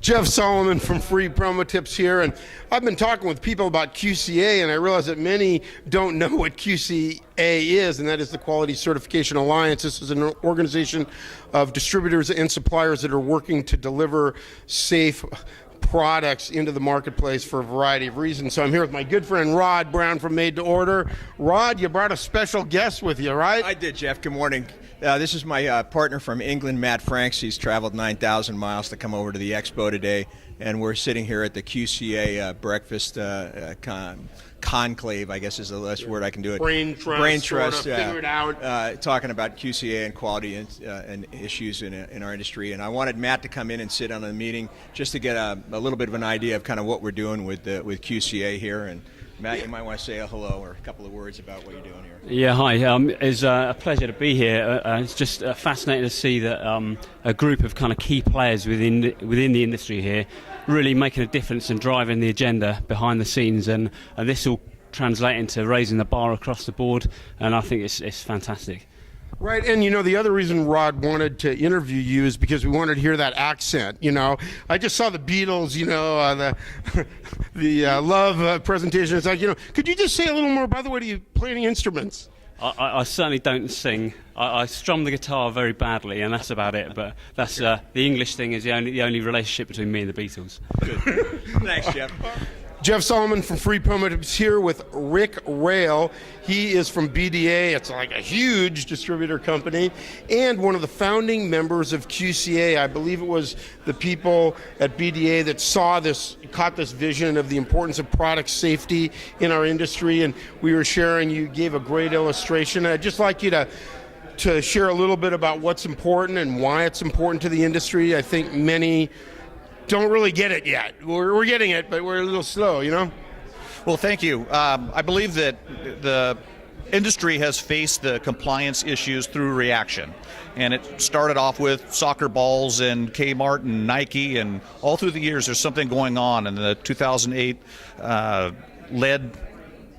Jeff Solomon from Free Promo Tips here, and I've been talking with people about QCA, and I realize that many don't know what QCA is, and that is the Quality Certification Alliance. This is an organization of distributors and suppliers that are working to deliver safe products into the marketplace for a variety of reasons. So I'm here with my good friend Rod Brown from Made to Order. Rod, you brought a special guest with you, right? I did, Jeff. Good morning. This is my partner from England, Matt Franks. He's traveled 9,000 miles to come over to the Expo today, and we're sitting here at the QCA breakfast conclave, I guess is the last word I can do it. Brain trust, figure it out. Talking about QCA and quality and issues in our industry. And I wanted Matt to come in and sit on the meeting just to get a little bit of an idea of kind of what we're doing with QCA here. And Matt, you might want to say a hello or a couple of words about what you're doing here. Yeah, hi. It's a pleasure to be here. It's just fascinating to see that a group of kind of key players within the industry here really making a difference and driving the agenda behind the scenes, and this will translate into raising the bar across the board, and I think it's fantastic. Right, and the other reason Rod wanted to interview you is because we wanted to hear that accent. I just saw the Beatles, the Love presentation. It's like, could you just say a little more? By the way, do you play any instruments? I certainly don't sing. I strum the guitar very badly, and that's about it. But that's the English thing is the only relationship between me and the Beatles. Good. Thanks, Jeff. Jeff Solomon from Free Promo Tips here with Rick Rail. He is from BDA. It's like a huge distributor company and one of the founding members of QCA. I believe it was the people at BDA that caught this vision of the importance of product safety in our industry, and we were sharing. You gave a great illustration. I'd just like you to share a little bit about what's important and why it's important to the industry. I think many don't really get it yet. We're getting it, but we're a little slow, Well, thank you. I believe that the industry has faced the compliance issues through reaction. And it started off with soccer balls and Kmart and Nike, and all through the years there's something going on. And the 2008 lead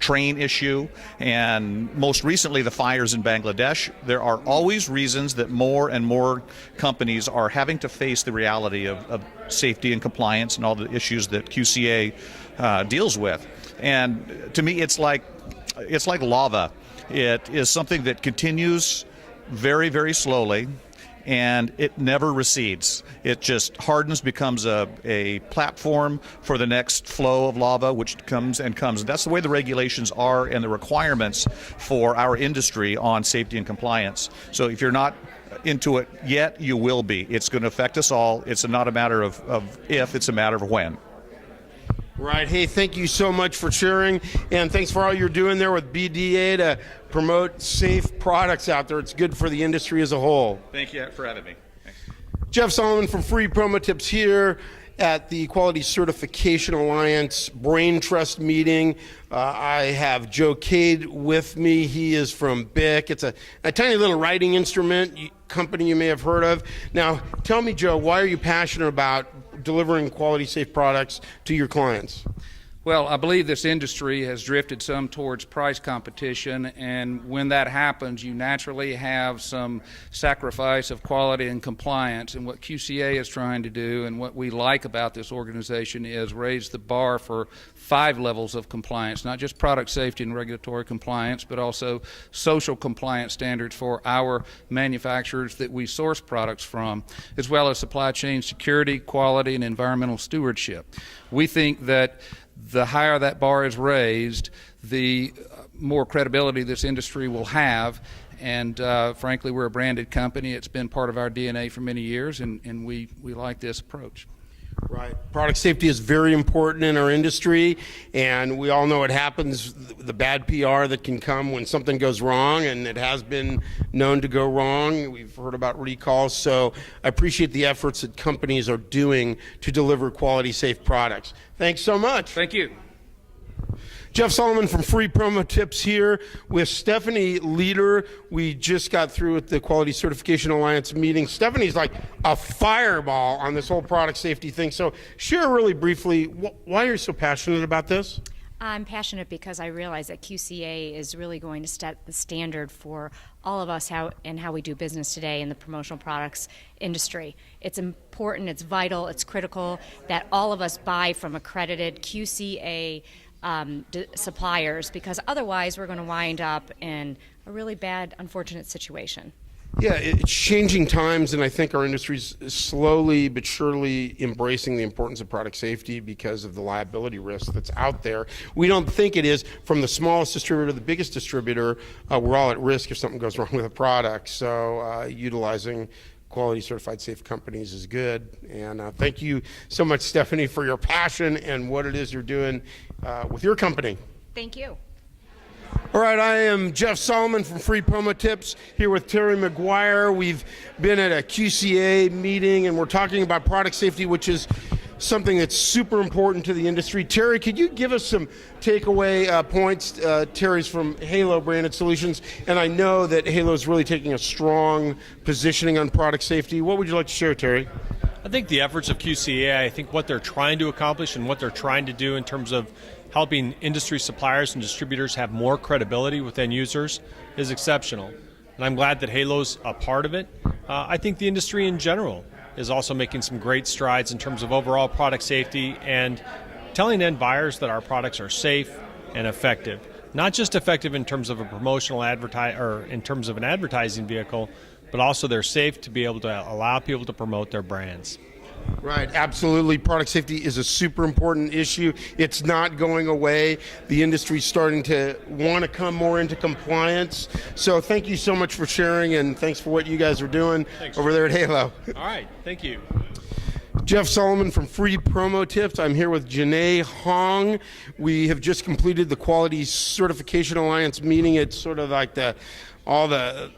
train issue, and most recently the fires in Bangladesh. There are always reasons that more and more companies are having to face the reality of safety and compliance and all the issues that QCA deals with. And to me, it's like lava. It is something that continues very, very slowly, and it never recedes. It just hardens, becomes a platform for the next flow of lava, which comes and comes. And that's the way the regulations are and the requirements for our industry on safety and compliance. So if you're not into it yet, you will be. It's going to affect us all. It's not a matter of if, it's a matter of when. Right. Hey, thank you so much for sharing, and thanks for all you're doing there with BDA to promote safe products out there. It's good for the industry as a whole. Thank you for having me. Thanks. Jeff Solomon from Free Promo Tips here at the Quality Certification Alliance Brain Trust meeting. I have Joe Cade with me. He is from BIC. It's a tiny little writing instrument company you may have heard of. Now, tell me, Joe, why are you passionate about delivering quality, safe products to your clients? Well, I believe this industry has drifted some towards price competition, and when that happens, you naturally have some sacrifice of quality and compliance. And what QCA is trying to do, and what we like about this organization, is raise the bar for 5 levels of compliance, not just product safety and regulatory compliance, but also social compliance standards for our manufacturers that we source products from, as well as supply chain security, quality, and environmental stewardship. We think that the higher that bar is raised, the more credibility this industry will have. And frankly, we're a branded company. It's been part of our DNA for many years, and we like this approach. Right. Product safety is very important in our industry, and we all know it happens, the bad PR that can come when something goes wrong, and it has been known to go wrong. We've heard about recalls, so I appreciate the efforts that companies are doing to deliver quality, safe products. Thanks so much. Thank you. Jeff Solomon from Free Promo Tips here with Stephanie Leader. We just got through with the Quality Certification Alliance meeting. Stephanie's like a fireball on this whole product safety thing. So share really briefly, why are you so passionate about this? I'm passionate because I realize that QCA is really going to set the standard for all of us how we do business today in the promotional products industry. It's important, it's vital, it's critical that all of us buy from accredited QCA suppliers, because otherwise we're going to wind up in a really bad, unfortunate situation. Yeah, it's changing times, and I think our industry's slowly but surely embracing the importance of product safety because of the liability risk that's out there. We don't think it is. From the smallest distributor to the biggest distributor, we're all at risk if something goes wrong with a product. So utilizing quality certified safe companies is good. And thank you so much, Stephanie, for your passion and what it is you're doing with your company. Thank you. All right, I am Jeff Solomon from Free Promo Tips here with Terry McGuire. We've been at a QCA meeting and we're talking about product safety, which is something that's super important to the industry. Terry, could you give us some takeaway points? Terry's from Halo Branded Solutions, and I know that Halo is really taking a strong positioning on product safety. What would you like to share, Terry? I think the efforts of QCA, I think what they're trying to accomplish and what they're trying to do in terms of helping industry suppliers and distributors have more credibility with end users is exceptional. And I'm glad that Halo's a part of it. I think the industry in general is also making some great strides in terms of overall product safety and telling end buyers that our products are safe and effective. Not just effective in terms of a promotional or in terms of an advertising vehicle, but also they're safe to be able to allow people to promote their brands. Right, absolutely. Product safety is a super important issue. It's not going away. The industry's starting to want to come more into compliance. So thank you so much for sharing, and thanks for what you guys are doing over there at Halo. All right, thank you. Jeff Solomon from Free Promo Tips. I'm here with Janae Hong. We have just completed the Quality Certification Alliance meeting. It's sort of like all the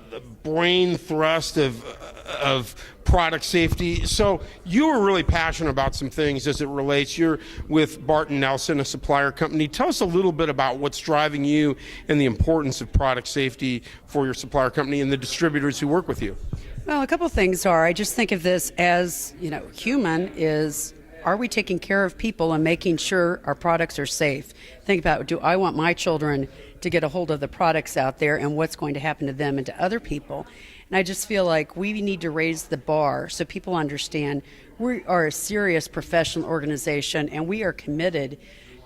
brain thrust of product safety. So you were really passionate about some things as it relates. You're with Barton Nelson, a supplier company. Tell us a little bit about what's driving you and the importance of product safety for your supplier company and the distributors who work with you. Well, a couple things are, I just think of this as, human is, are we taking care of people and making sure our products are safe? Think about, do I want my children to get a hold of the products out there and what's going to happen to them and to other people? And I just feel like we need to raise the bar so people understand we are a serious professional organization and we are committed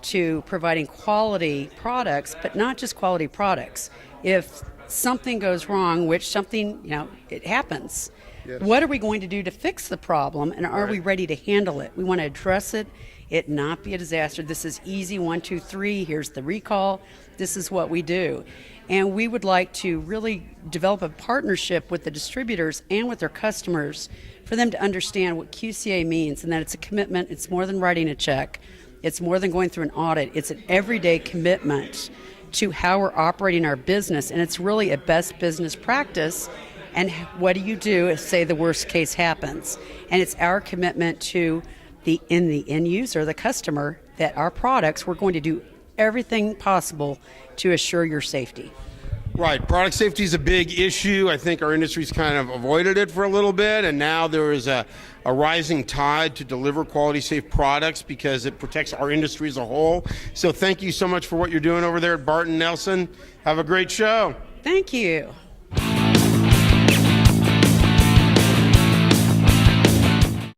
to providing quality products, but not just quality products. If something goes wrong, which something, it happens. Yes. What are we going to do to fix the problem, and are we ready to handle it? We want to address it not be a disaster. This is easy, 1, 2, 3, here's the recall, this is what we do. And we would like to really develop a partnership with the distributors and with their customers for them to understand what QCA means and that it's a commitment, it's more than writing a check, it's more than going through an audit, it's an everyday commitment to how we're operating our business, and it's really a best business practice. And what do you do if, say, the worst case happens? And it's our commitment to the end user, the customer, that our products, we're going to do everything possible to assure your safety. Right. Product safety is a big issue. I think our industry's kind of avoided it for a little bit, and now there is a rising tide to deliver quality safe products because it protects our industry as a whole. So thank you so much for what you're doing over there at Barton Nelson. Have a great show. Thank you.